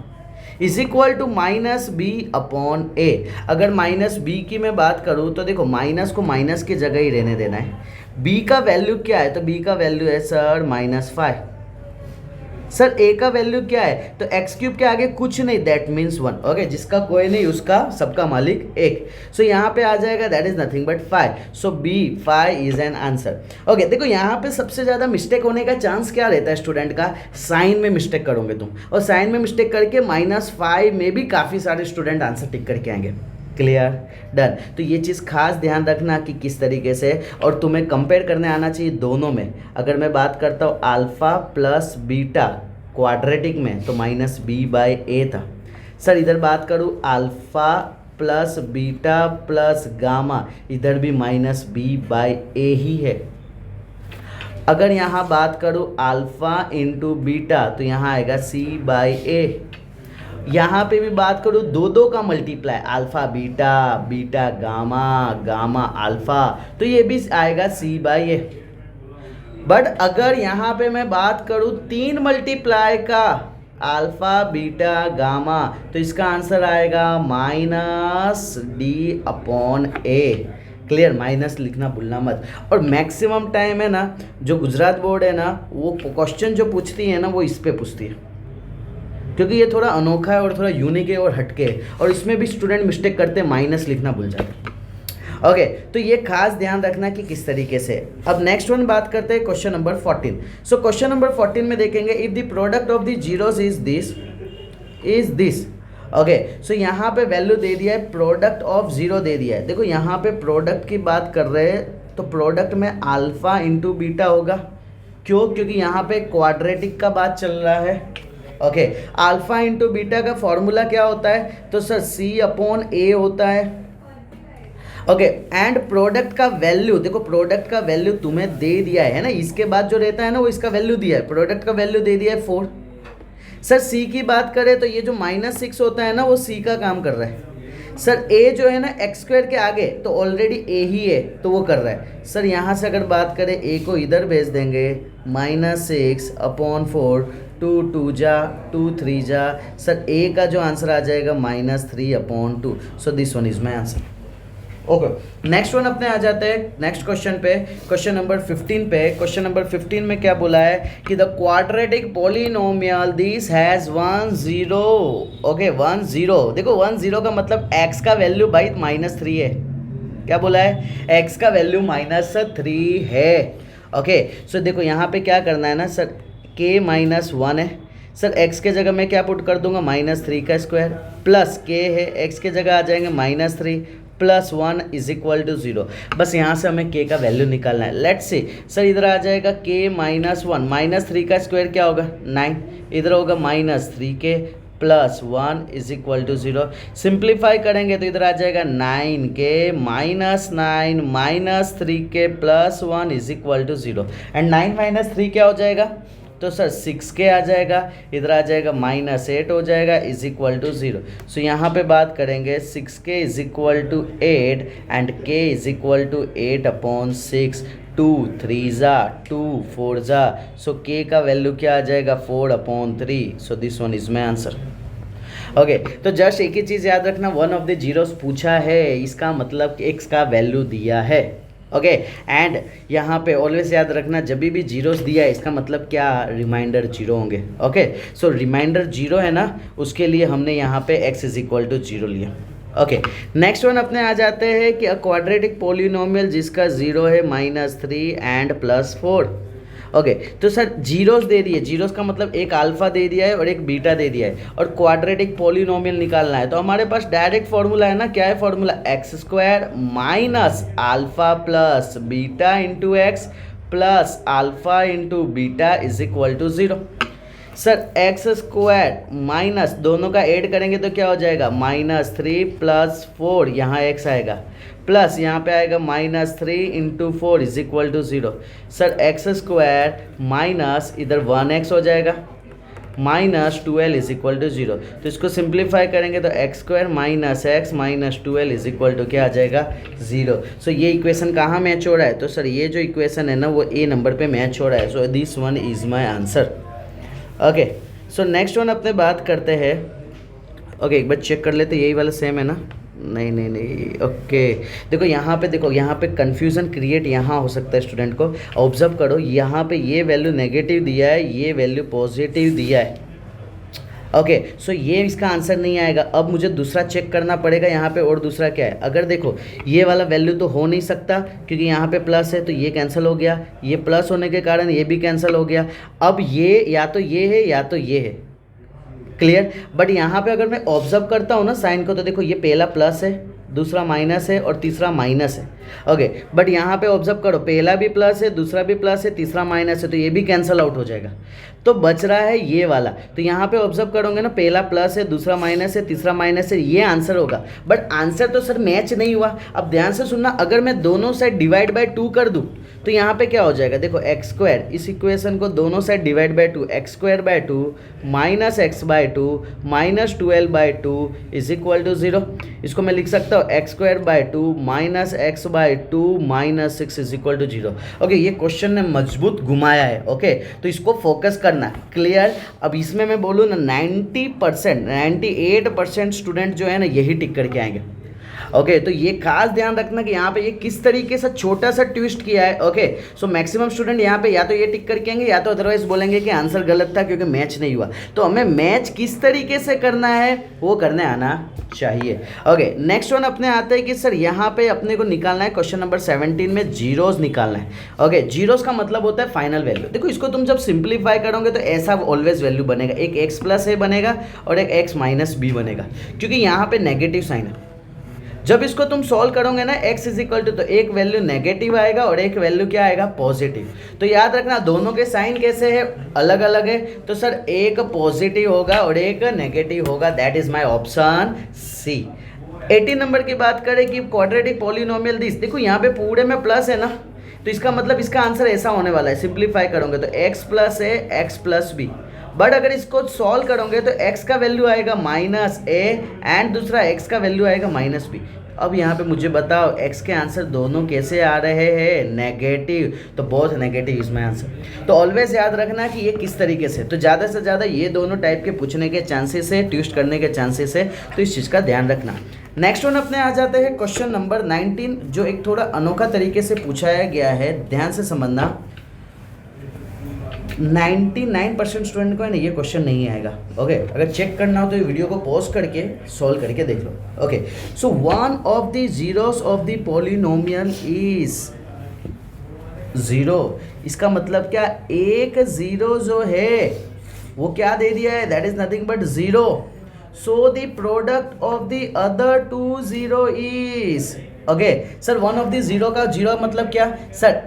is equal to -b/a। अगर -b की मैं बात करूँ तो देखो माइनस को माइनस की जगह ही रहने देना है। b का वैल्यू क्या है, तो b का वैल्यू है सर -5। सर a का वैल्यू क्या है, तो x³ के आगे कुछ नहीं, दैट मीन्स 1। ओके, जिसका कोई नहीं उसका सबका मालिक एक। सो यहाँ पे आ जाएगा that is nothing but 5। So b 5 is an answer. Okay, देखो यहाँ पे सबसे ज़्यादा मिस्टेक होने का चांस क्या रहता है स्टूडेंट का, साइन में मिस्टेक करोगे तुम, और साइन में मिस्टेक करके -5 में भी काफ़ी सारे स्टूडेंट आंसर टिक करके आएंगे। Clear, done. तो ये चीज़ खास ध्यान रखना कि किस तरीके से, और तुम्हें कंपेयर करने आना चाहिए दोनों में। अगर मैं बात करता हूँ अल्फा + बीटा क्वाड्रेटिक में तो -b/a था। सर इधर बात करूँ अल्फा + बीटा + गामा, इधर भी -b/a ही है। अगर यहाँ बात करूँ अल्फा × बीटा तो यहाँ आएगा c/a। यहाँ पे भी बात करूँ दो का multiply, alpha beta, beta gamma, gamma alpha, तो ये भी आएगा c/a। बट अगर यहाँ पे मैं बात करूँ 3 मल्टीप्लाई का, अल्फा बीटा गामा, तो इसका आंसर आएगा -d/a। क्लियर, माइनस लिखना भूलना मत। और मैक्सिमम टाइम है ना, जो गुजरात बोर्ड है ना, वो क्वेश्चन जो पूछती है ना वो इस पे पूछती है, क्योंकि ये थोड़ा अनोखा है और थोड़ा यूनिक है और हटके है, और इसमें भी स्टूडेंट मिस्टेक करते हैं, माइनस लिखना भूल जाते हैं। ओके, तो ये खास ध्यान रखना कि किस तरीके से। अब नेक्स्ट वन बात करते हैं question number 14। So question number 14 में देखेंगे if the product of the zeros is this. Okay, so यहाँ पे वैल्यू दे दिया है, प्रोडक्ट ऑफ जीरो दे दिया है। देखो यहाँ पे प्रोडक्ट की बात कर रहे हैं तो प्रोडक्ट में अल्फा × बीटा होगा। क्यों? क्योंकि यहाँ पे क्वाड्रेटिक का बात चल रहा है। ओके, अल्फा × बीटा का फॉर्मूला क्या होता है, तो सर c/a होता है। ओके, एंड प्रोडक्ट का वैल्यू, देखो प्रोडक्ट का वैल्यू तुम्हें दे दिया है ना, इसके बाद जो रहता है ना वो इसका वैल्यू दिया है, प्रोडक्ट का वैल्यू दे दिया है 4। सर सी की बात करें तो ये जो -6 होता है ना वो सी का काम कर रहा है। सर ए जो है ना x² के आगे तो ऑलरेडी ए ही है तो वो कर रहा है। सर यहाँ से अगर बात करें ए को इधर भेज देंगे, -6/4, 2 2 जा 2 3 जा, सर ए का जो आंसर आ जाएगा -3/2। सो this one is my answer. Okay, next one अपने आ जाते हैं नेक्स्ट क्वेश्चन पे, क्वेश्चन नंबर 15 पे। क्वेश्चन नंबर 15 में क्या बोला है कि the quadratic polynomial this has 1 0। Okay 1 0, देखो 1 0 का मतलब x का वैल्यू भाई -3 है। क्या बोला है, x का वैल्यू -3 है। ओके सो देखो यहाँ पे क्या करना है ना सर, k -1 है सर, x के जगह मैं क्या पुट कर दूंगा -3 का स्क्वायर, प्लस k है x के जगह आ जाएंगे -3 प्लस 1 इज इक्वल टू 0। बस यहाँ से हमें k का वैल्यू निकालना है। लेट्स सी सर, इधर आ जाएगा k -1 -3 का स्क्वायर क्या होगा 9, इधर होगा -3k plus 1 is equal to 0। Simplify करेंगे तो इधर आ जाएगा 9k -9 -3k plus 1 is equal to 0। And 9 - 3 क्या हो जाएगा, तो सर 6k आ जाएगा, इधर आ जाएगा -8 हो जाएगा इज इक्वल टू 0। सो यहाँ पे बात करेंगे 6k is equal to 8 and k is equal to 8/6। 2 3 जा 2 4 जा, सो k का वैल्यू क्या आ जाएगा 4/3। सो this one is my answer. Okay तो जस्ट एक ही चीज़ याद रखना, वन ऑफ द जीरोस पूछा है, इसका मतलब x का वैल्यू दिया है। ओके एंड यहाँ पे ऑलवेज याद रखना, जब भी जीरोस दिया है इसका मतलब क्या, रिमाइंडर जीरो होंगे। ओके सो रिमाइंडर जीरो है ना, उसके लिए हमने यहाँ पे x इज इक्वल टू 0 लिया। ओके नेक्स्ट वन अपने आ जाते हैं कि अ क्वाड्रेटिक पोलिनोमियल जिसका 0 है -3 एंड +4। ओके तो सर जीरोस दे दिए, जीरोस का मतलब एक अल्फा दे दिया है और एक बीटा दे दिया है और क्वाड्रेटिक पॉलिनोमियल निकालना है, तो हमारे पास डायरेक्ट फॉर्मूला है ना, क्या है formula, x² minus alpha plus beta into x plus alpha into beta is equal to 0। Sir x² minus दोनों का ऐड करेंगे तो क्या हो जाएगा -3 + 4, यहाँ x आएगा प्लस यहाँ पे आएगा -3 × 4 is equal to 0। Sir x² minus इधर 1x हो जाएगा -12 इज इक्वल टू 0। तो इसको सिंप्लीफाई करेंगे तो x² minus x minus 12 is equal to क्या आ जाएगा 0। सो ये इक्वेशन कहाँ मैच हो रहा है, तो सर ये जो इक्वेशन है ना वो ए नंबर पे मैच हो रहा है। सो this one is my answer. Okay so next one अपने बात करते हैं। ओके एक बार चेक कर लेते, यही वाला सेम है ना, नहीं ओके देखो यहाँ पे कन्फ्यूज़न क्रिएट यहाँ हो सकता है स्टूडेंट को। ऑब्जर्व करो यहाँ पे ये वैल्यू नेगेटिव दिया है, ये वैल्यू पॉजिटिव दिया है। ओके सो ये इसका आंसर नहीं आएगा। अब मुझे दूसरा चेक करना पड़ेगा यहाँ पे, और दूसरा क्या है, अगर देखो ये वाला वैल्यू तो हो नहीं सकता क्योंकि यहाँ पे प्लस है तो ये कैंसिल हो गया, ये प्लस होने के कारण ये भी कैंसिल हो गया। अब ये या तो ये है या तो ये है, क्लियर। बट यहाँ पे अगर मैं ऑब्जर्व करता हूँ ना साइन को, तो देखो ये पहला प्लस है, दूसरा माइनस है और तीसरा माइनस है। ओके बट यहाँ पे ऑब्जर्व करो, पहला भी प्लस है, दूसरा भी प्लस है, तीसरा माइनस है, तो ये भी कैंसिल आउट हो जाएगा। तो बच रहा है ये वाला। तो यहाँ पे ऑब्जर्व करोगे ना, पहला प्लस है, दूसरा माइनस है, तीसरा माइनस है, ये आंसर होगा। बट आंसर तो सर मैच नहीं हुआ। अब ध्यान से सुनना, अगर मैं दोनों साइड डिवाइड बाय 2 कर दूँ तो यहाँ पे क्या हो जाएगा, देखो x², इस इक्वेशन को दोनों side divide by 2, x² minus x/2 minus 12/2 is equal to 0। इसको मैं लिख सकता हूँ x² minus x/2 minus 6 is equal to 0। Okay ये क्वेश्चन ने मजबूत घुमाया है। ओके तो इसको फोकस करना, क्लियर। अब इसमें मैं बोलूँ ना 90% 98% स्टूडेंट जो है ना यही टिक करके आएंगे। ओके तो ये खास ध्यान रखना कि यहाँ पे ये किस तरीके से छोटा सा ट्विस्ट किया है। ओके सो मैक्सिमम स्टूडेंट यहाँ पे या तो ये टिक करके आएंगे या तो अदरवाइज बोलेंगे कि आंसर गलत था क्योंकि मैच नहीं हुआ। तो हमें मैच किस तरीके से करना है वो करने आना चाहिए। ओके नेक्स्ट वन अपने आते हैं कि सर यहाँ पे अपने को निकालना है, क्वेश्चन नंबर 17 में जीरोस निकालना है। ओके जीरोस का मतलब होता है फाइनल वैल्यू। देखो इसको तुम जब सिंप्लीफाई करोगे तो ऐसा ऑलवेज वैल्यू बनेगा, एक x+a बनेगा और एक x-b बनेगा क्योंकि यहाँ पे नेगेटिव साइन है। जब इसको तुम सॉल्व करोगे ना x इज इक्वल टू, तो एक वैल्यू नेगेटिव आएगा और एक वैल्यू क्या आएगा पॉजिटिव। तो याद रखना दोनों के साइन कैसे है, अलग अलग है। तो सर एक पॉजिटिव होगा और एक नेगेटिव होगा, that is my option C. 18 number की बात करें कि क्वाड्रेटिक पॉलिनोमियल दिस, देखो यहाँ पे पूरे में प्लस है ना, तो इसका मतलब इसका आंसर ऐसा होने वाला है। सिंप्लीफाई करोगे तो x+a x+b, बट अगर इसको सॉल्व करोगे तो x का वैल्यू आएगा -a एंड दूसरा x का वैल्यू आएगा -b। अब यहाँ पे मुझे बताओ x के आंसर दोनों कैसे आ रहे हैं, नेगेटिव। तो बहुत नेगेटिव इसमें आंसर। तो ऑलवेज याद रखना कि ये किस तरीके से, तो ज़्यादा से ज़्यादा ये दोनों टाइप के पूछने के चांसेस है, ट्विस्ट करने के चांसेस है, तो इस चीज़ का ध्यान रखना। नेक्स्ट वन अपने आ जाते हैं क्वेश्चन नंबर 19, जो एक थोड़ा अनोखा तरीके से पूछाया गया है, ध्यान से समझना। 99% स्टूडेंट को है ना ये क्वेश्चन नहीं आएगा। ओके, अगर चेक करना हो तो ये वीडियो को पॉज करके सॉल्व करके देख लो। Okay, so one of the zeros of the polynomial is 0। इसका मतलब क्या, एक जीरो जो है वो क्या दे दिया है, that is nothing but 0। So the product of the other 2 0 is, okay sir, one of the zero का जीरो मतलब क्या सर,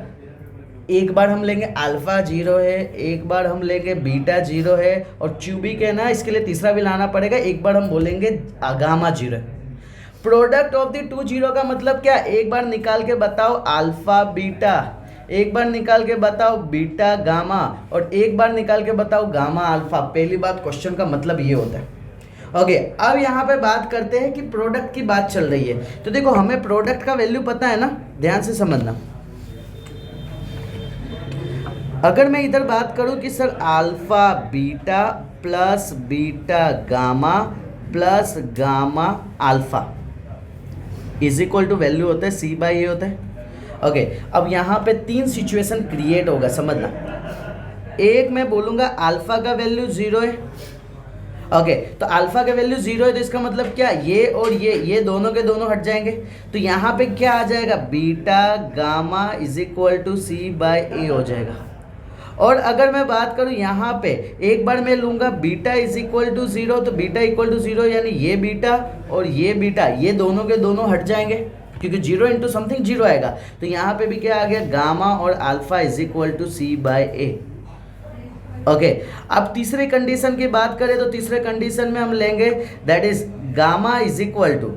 एक बार हम लेंगे अल्फा 0 है, एक बार हम लेंगे बीटा 0 है, और क्यूबिक है ना, इसके लिए तीसरा भी लाना पड़ेगा, एक बार हम बोलेंगे गामा 0 है। प्रोडक्ट ऑफ द 2 0 का मतलब क्या, एक बार निकाल के बताओ अल्फा बीटा, एक बार निकाल के बताओ बीटा गामा, और एक बार निकाल के बताओ गामा अल्फा। पहली बात, क्वेश्चन का मतलब ये होता है। ओके, अब यहाँ पे बात करते हैं कि प्रोडक्ट की बात चल रही है, तो देखो हमें प्रोडक्ट का वैल्यू पता है ना, ध्यान से समझना। अगर मैं इधर बात करूं कि sir alpha beta plus beta gamma plus gamma alpha is equal to value होता है सी बाई ए होता है। ओके, अब यहाँ पे 3 सिचुएशन क्रिएट होगा, समझना। एक मैं बोलूँगा अल्फा का वैल्यू 0 है। ओके, तो अल्फा का वैल्यू 0 है, तो इसका मतलब क्या, ये और ये दोनों के दोनों हट जाएंगे, तो यहाँ पे क्या आ जाएगा, beta gamma is equal to C by A हो जाएगा। और अगर मैं बात करूँ यहाँ पे, एक बार मैं लूँगा बीटा इज इक्वल टू 0, तो बीटा इक्वल टू 0 यानी ये बीटा और ये बीटा, ये दोनों के दोनों हट जाएंगे, क्योंकि 0 इंटू समथिंग 0 आएगा, तो यहाँ पे भी क्या आ गया, गामा और alpha is equal to C by a. Okay, अब तीसरे कंडीशन की बात करें तो तीसरे कंडीशन में हम लेंगे that is gamma is equal to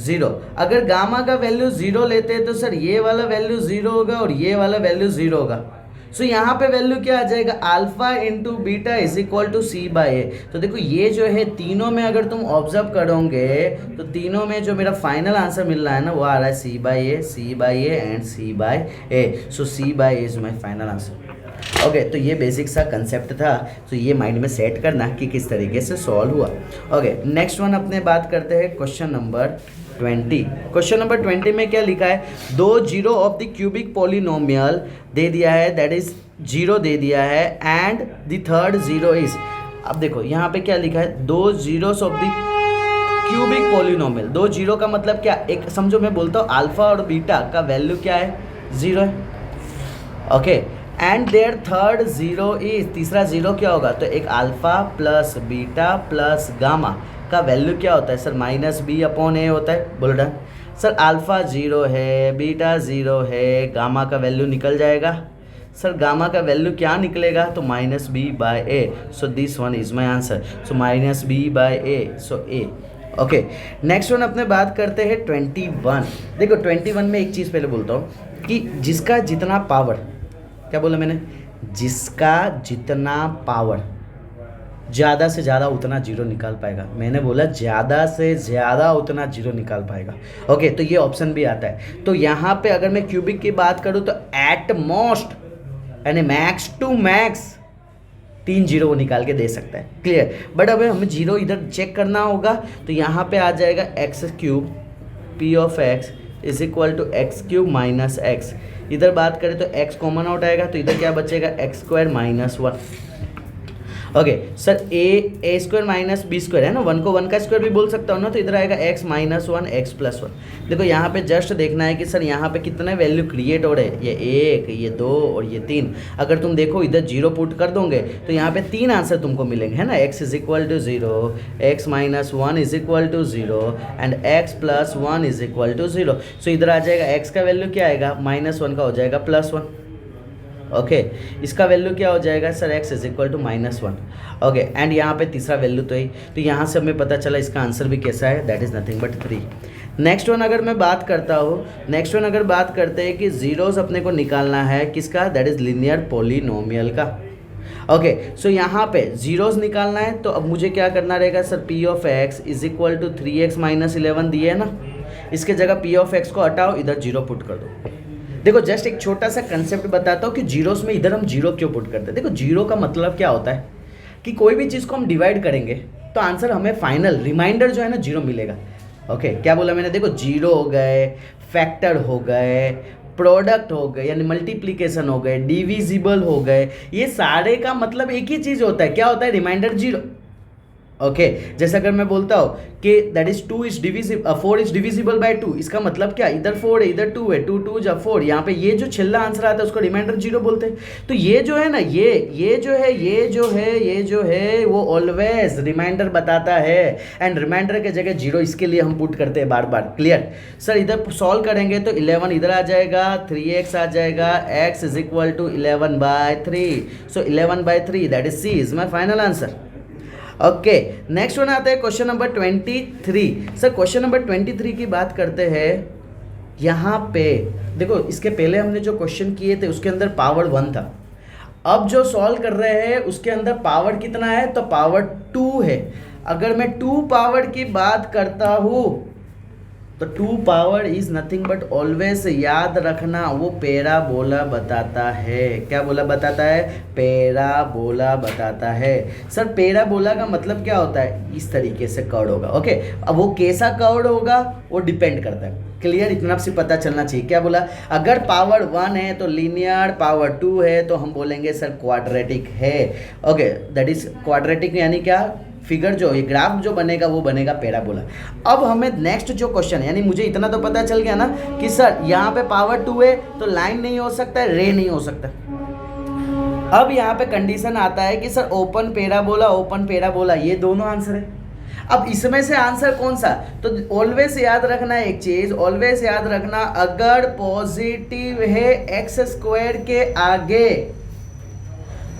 0। अगर गामा का वैल्यू 0 लेते हैं तो सर ये वाला वैल्यू 0 होगा और ये वाला वैल्यू 0 होगा। सो यहाँ पे वैल्यू क्या आ जाएगा, alpha into beta is equal to C by A. तो देखो ये जो है तीनों में अगर तुम ऑब्जर्व करोगे तो तीनों में जो मेरा फाइनल आंसर मिल रहा है ना, वो आ रहा है C by A and C by A. So C by A is my final answer. Okay, तो ये बेसिक सा कंसेप्ट था, तो ये माइंड में सेट करना कि किस तरीके से सॉल्व हुआ। ओके, नेक्स्ट वन अपने बात करते हैं क्वेश्चन नंबर 20। क्वेश्चन नंबर 20 में क्या लिखा है, 2 zero of the cubic polynomial दे दिया है, दैट इज 0 दे दिया है, एंड द थर्ड 0 इज। अब देखो यहाँ पे क्या लिखा है, 2 zeros of the cubic polynomial. 2 zero का मतलब क्या, एक समझो मैं बोलता हूँ अल्फा और बीटा का वैल्यू क्या है, 0 है। Okay, and there third 0 is, तीसरा 0 क्या होगा, तो एक alpha plus beta plus gamma का वैल्यू क्या होता है सर, माइनस बी अपॉन ए होता है। बोलो डन। सर अल्फा 0 है, बीटा 0 है, गामा का वैल्यू निकल जाएगा। सर गामा का वैल्यू क्या निकलेगा, तो minus b by a. So this one is my answer. So minus b by a, so a. Okay, next one अपने बात करते हैं 21। देखो 21 में एक चीज़ पहले बोलता हूँ कि जिसका जितना पावर, क्या बोला मैंने, जिसका जितना पावर ज़्यादा से ज़्यादा उतना 0 निकाल पाएगा। मैंने बोला ज़्यादा से ज़्यादा उतना 0 निकाल पाएगा। ओके, तो ये ऑप्शन भी आता है। तो यहाँ पे अगर मैं क्यूबिक की बात करूँ तो एट मोस्ट यानी मैक्स टू मैक्स 3 0 वो निकाल के दे सकता है। क्लियर। बट अब हमें 0 इधर चेक करना होगा, तो यहाँ पे आ जाएगा x cube p of x is equal to x cube minus x. इधर बात करें तो x कॉमन आउट आएगा, तो इधर क्या बचेगा, X square minus 1। Okay sir, A square minus B square है ना, 1 को 1 का स्क्वायर भी बोल सकता हूँ ना, तो इधर आएगा x माइनस 1 एक्स प्लस 1। देखो यहाँ पे जस्ट देखना है कि सर यहाँ पे कितने वैल्यू क्रिएट हो रहे हैं, ये 1, ये 2 और ये 3। अगर तुम देखो इधर 0 पुट कर दोगे तो यहाँ पे 3 आंसर तुमको मिलेंगे, है ना। x is equal to 0, x minus 1 is equal to 0 and x plus 1 is equal to 0। So इधर आ जाएगा x का वैल्यू क्या आएगा, माइनस 1 का हो जाएगा प्लस 1। ओके, इसका वैल्यू क्या हो जाएगा sir, x is equal to minus 1। Okay, and यहाँ पे तीसरा वैल्यू तो ही, तो यहाँ से हमें पता चला इसका आंसर भी कैसा है, that is nothing but 3। Next one अगर मैं बात करता हूँ, नेक्स्ट वन अगर बात करते हैं कि जीरोस अपने को निकालना है किसका, दैट इज़ लीनियर पॉलिनोमियल का। ओके, सो यहाँ पे जीरोस निकालना है, तो अब मुझे क्या करना रहेगा sir, p of x is equal to 3x minus 11 दिए है ना, इसके जगह p ऑफ x को हटाओ, इधर 0 पुट कर दो। देखो जस्ट एक छोटा सा कंसेप्ट बताता हूँ कि जीरोस में इधर हम 0 क्यों पुट करते हैं। देखो 0 का मतलब क्या होता है कि कोई भी चीज़ को हम डिवाइड करेंगे तो आंसर हमें फाइनल रिमाइंडर जो है ना 0 मिलेगा। ओके क्या बोला मैंने, देखो जीरो हो गए, फैक्टर हो गए, प्रोडक्ट हो गए यानी मल्टीप्लिकेशन हो गए, डिविजिबल हो गए, ये सारे का मतलब एक ही चीज़ होता है, क्या होता है, रिमाइंडर जीरो। ओके जैसे अगर मैं बोलता हूँ कि that is 2 is divisible 4 is divisible by 2, इसका मतलब क्या, इधर 4 है इधर 2 है, 2 2 जा 4, यहाँ पे ये जो छिल्ला आंसर आता है उसको रिमाइंडर जीरो बोलते हैं। तो ये जो है ना, ये जो है वो ऑलवेज रिमाइंडर बताता है, एंड रिमाइंडर के जगह जीरो इसके लिए हम पुट करते हैं बार बार। क्लियर सर, इधर सॉल्व करेंगे तो 11 इधर आ जाएगा, 3x आ जाएगा, x is equal to 11/3, so 11/3 that is c is my final answer. Okay next one आता है question number 23। Sir question number 23 की बात करते हैं। यहाँ पे देखो, इसके पहले हमने जो क्वेश्चन किए थे उसके अंदर पावर 1 था, अब जो सॉल्व कर रहे हैं उसके अंदर पावर कितना है, तो पावर 2 है। अगर मैं 2 पावर की बात करता हूँ तो 2 power is nothing but always, याद रखना वो पैराबोला बताता है। क्या बोला बताता है, पैराबोला बताता है। सर पैराबोला का मतलब क्या होता है, इस तरीके से कर्व होगा। ओके अब वो कैसा कर्व होगा वो डिपेंड करता है। क्लियर, इतना से पता चलना चाहिए। क्या बोला, अगर पावर 1 है तो लीनियर, पावर 2 है तो हम बोलेंगे सर क्वाड्रेटिक है। ओके दैट इज क्वाड्रेटिक यानी क्या, फिगर जो ये ग्राफ जो बनेगा वो बनेगा पैराबोला। अब हमें नेक्स्ट जो क्वेश्चन है, यानी मुझे इतना तो पता चल गया ना कि सर यहाँ पे पावर 2 है तो लाइन नहीं हो सकता है, रे नहीं हो सकता। अब यहाँ पे कंडीशन आता है कि सर ओपन पैराबोला, ये दोनों आंसर है। अब इसमें से आंसर कौन सा, तो ऑलवेज याद रखना एक चीज, ऑलवेज याद रखना, अगर पॉजिटिव है एक्स स्क्वायर के आगे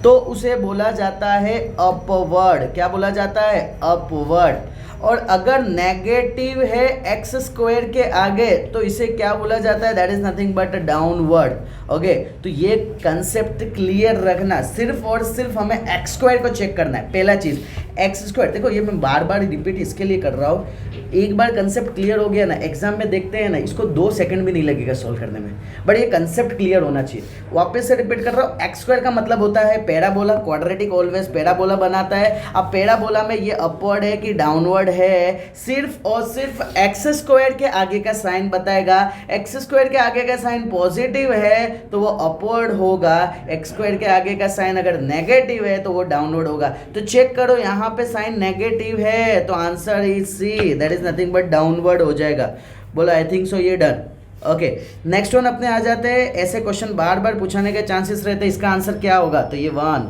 तो उसे बोला जाता है अपवर्ड। क्या बोला जाता है, अपवर्ड। और अगर नेगेटिव है एक्स स्क्वायर के आगे तो इसे क्या बोला जाता है, that is nothing but downward. Okay तो ये कंसेप्ट क्लियर रखना, सिर्फ और सिर्फ हमें एक्स स्क्वायर को चेक करना है। पहला चीज एक्स स्क्वायर, देखो ये मैं बार बार रिपीट इसके लिए कर रहा हूँ, एक बार कंसेप्ट क्लियर हो गया ना, एग्जाम में देखते हैं ना, इसको 2 सेकंड भी नहीं लगेगा सॉल्व करने में, बट ये कंसेप्ट क्लियर होना चाहिए। वापस से रिपीट कर रहा हूँ, एक्स स्क्वायर का मतलब होता है पैराबोला, क्वाड्रेटिक ऑलवेज पैराबोला बनाता है। अब पैराबोला में ये अपवर्ड है कि डाउनवर्ड है, सिर्फ और सिर्फ एक्स स्क्वायर के आगे का साइन बताएगा। एक्स स्क्वायर के आगे का साइन पॉजिटिव है तो वो अपवर्ड होगा, एक्स स्क्वायर के आगे का साइन अगर नेगेटिव है तो वो डाउनवर्ड होगा। तो चेक करो यहाँ पे साइन नेगेटिव है तो answer is c, that is nothing but downward हो जाएगा। बोलो आई थिंक सो, ये डन। ओके नेक्स्ट वन अपने आ जाते हैं। ऐसे क्वेश्चन बार बार पूछाने के चांसेस रहते हैं, इसका आंसर क्या होगा, तो ये 1,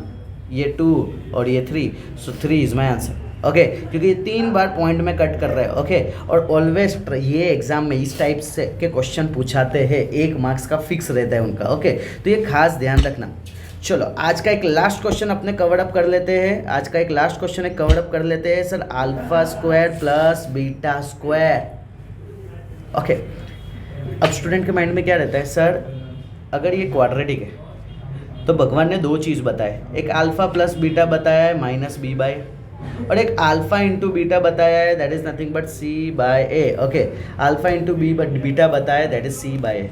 ये 2 और ये 3, so 3 is my answer. Okay क्योंकि ये 3 बार पॉइंट में कट कर रहे हैं। ओके और ऑलवेज ये एग्जाम में इस टाइप से के क्वेश्चन पूछाते हैं, 1 मार्क्स का फिक्स रहता है उनका। ओके तो ये खास ध्यान रखना। चलो आज का एक लास्ट क्वेश्चन अपने कवर अप कर लेते हैं। आज का एक लास्ट क्वेश्चन है, कवर अप कर लेते हैं। Sir alpha square plus beta square. Okay अब स्टूडेंट के माइंड में क्या रहता है, सर अगर ये क्वाड्रेटिक है तो भगवान ने 2 चीज़ बताए, एक अल्फा प्लस बीटा बताया है -b/a, और एक अल्फा इंटू बीटा बताया है that is nothing but c/a। Okay alpha into beta बताया दैट इज c/a।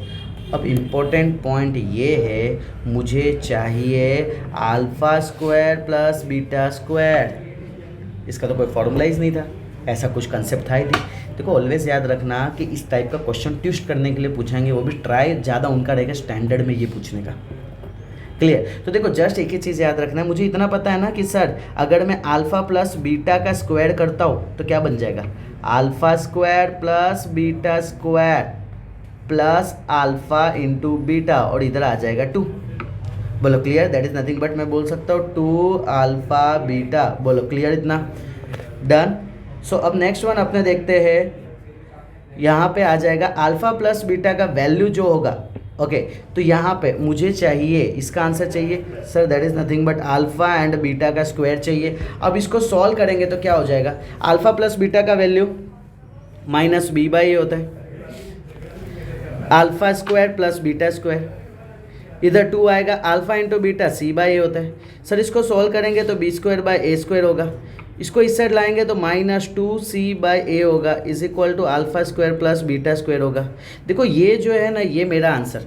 अब इम्पोर्टेंट पॉइंट ये है, मुझे चाहिए alpha square plus beta square. इसका तो कोई फॉर्मूला ही नहीं था, ऐसा कुछ कंसेप्ट था ही नहीं। देखो ऑलवेज याद रखना कि इस टाइप का क्वेश्चन ट्विस्ट करने के लिए पूछेंगे, वो भी ट्राई ज़्यादा उनका रहेगा स्टैंडर्ड में ये पूछने का। क्लियर, तो देखो जस्ट एक ही चीज़ याद रखना है, मुझे इतना पता है ना कि सर अगर मैं अल्फा प्लस बीटा का स्क्वायर करता हूँ तो क्या बन जाएगा, alpha square plus beta square plus alpha into beta, और इधर आ जाएगा 2। बोलो clear, that is nothing but मैं बोल सकता हूँ 2 अल्फा बीटा। बोलो क्लियर, इतना डन। सो अब नेक्स्ट वन अपने देखते हैं, यहाँ पे आ जाएगा अल्फा प्लस बीटा का वैल्यू जो होगा। ओके तो यहाँ पे मुझे चाहिए, इसका आंसर चाहिए sir that is nothing but alpha and beta का स्क्वायर चाहिए। अब इसको सॉल्व करेंगे तो क्या हो जाएगा, अल्फा प्लस बीटा का वैल्यू -b/a होता है, alpha square plus beta square, इधर 2 आएगा, अल्फा इंटू बीटा c/a होता है। सर इसको सॉल्व करेंगे तो b²/a² होगा, इसको इस साइड लाएंगे तो -2c/a होगा, is equal to alpha square plus beta square होगा। देखो ये जो है ना, ये मेरा आंसर।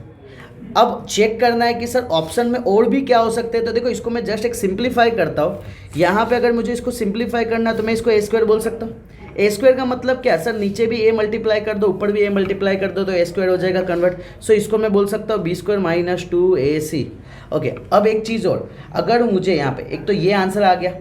अब चेक करना है कि सर ऑप्शन में और भी क्या हो सकते हैं, तो देखो इसको मैं जस्ट एक सिंप्लीफाई करता हूँ। यहाँ पे अगर मुझे इसको सिंप्लीफाई करना है तो मैं इसको a² बोल सकता हूँ, ए स्क्वायर का मतलब क्या सर, नीचे भी ए मल्टीप्लाई कर दो ऊपर भी ए मल्टीप्लाई कर दो तो ए स्क्वायर हो जाएगा कन्वर्ट। सो इसको मैं बोल सकता हूँ B square minus 2ac। Okay, अब एक चीज़ और, अगर मुझे यहाँ पे एक तो ये आंसर आ गया,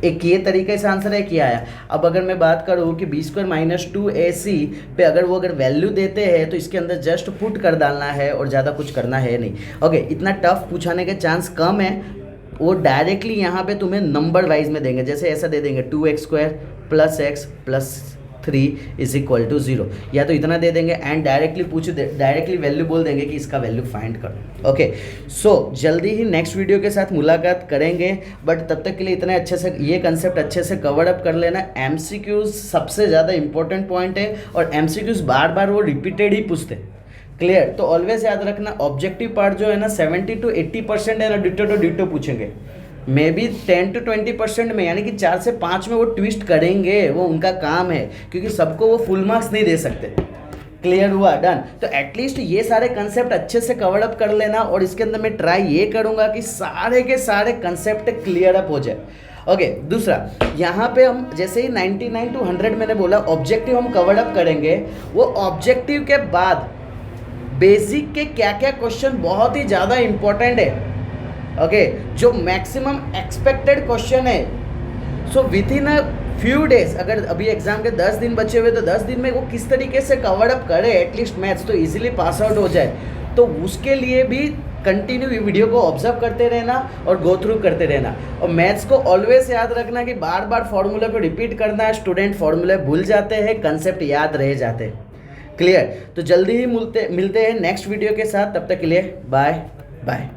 एक ये तरीके से आंसर है कि आया। अब अगर मैं बात करूँ कि बी स्क्वायर माइनस 2ac पे अगर वो अगर वैल्यू देते हैं तो इसके अंदर जस्ट पुट कर डालना है और ज़्यादा कुछ करना है नहीं। ओके, इतना टफ पूछाने के चांस कम है, वो डायरेक्टली यहाँ पे तुम्हें नंबर वाइज में देंगे, जैसे ऐसा दे देंगे 2x square plus x plus 3 is equal to 0, या तो इतना दे देंगे एंड डायरेक्टली वैल्यू बोल देंगे कि इसका वैल्यू फाइंड करो। ओके, सो जल्दी ही नेक्स्ट वीडियो के साथ मुलाकात करेंगे, बट तब तक के लिए इतने अच्छे से ये कंसेप्ट अच्छे से कवर अप कर लेना। एमसीक्यूज सबसे ज़्यादा इंपॉर्टेंट पॉइंट है और एमसीक्यूज बार बार वो रिपीटेड ही पूछते हैं। क्लियर, तो ऑलवेज याद रखना ऑब्जेक्टिव पार्ट जो है ना 70 to 80% है ना, डिटो टू डिटो पूछेंगे, मे बी 10 to 20% में, यानी कि 4 से 5 में वो ट्विस्ट करेंगे, वो उनका काम है, क्योंकि सबको वो फुल मार्क्स नहीं दे सकते। क्लियर हुआ, डन। तो एटलीस्ट ये सारे कंसेप्ट अच्छे से कवर अप कर लेना और इसके अंदर मैं ट्राई ये करूँगा कि सारे के सारे कंसेप्ट क्लियर अप हो जाए। ओके, दूसरा यहाँ पे हम जैसे ही 99 to 100 मैंने बोला ऑब्जेक्टिव हम कवर अप करेंगे, वो ऑब्जेक्टिव के बाद बेसिक के क्या क्या क्वेश्चन बहुत ही ज़्यादा इंपॉर्टेंट है, ओके, जो मैक्सिमम एक्सपेक्टेड क्वेश्चन है। So with in a few days, अगर अभी एग्जाम के 10 दिन बचे हुए तो 10 दिन में वो किस तरीके से कवर अप करे एटलीस्ट मैथ्स, तो इजीली पास आउट हो जाए। तो उसके लिए भी कंटिन्यू वीडियो को ऑब्जर्व करते रहना और गो थ्रू करते रहना। और मैथ्स को ऑलवेज याद रखना कि बार बार फॉर्मूला को रिपीट करना है, स्टूडेंट फॉर्मूले भूल जाते हैं, कंसेप्ट याद रह जाते हैं। क्लियर, तो जल्दी ही मिलते हैं नेक्स्ट वीडियो के साथ, तब तक के लिए बाय बाय।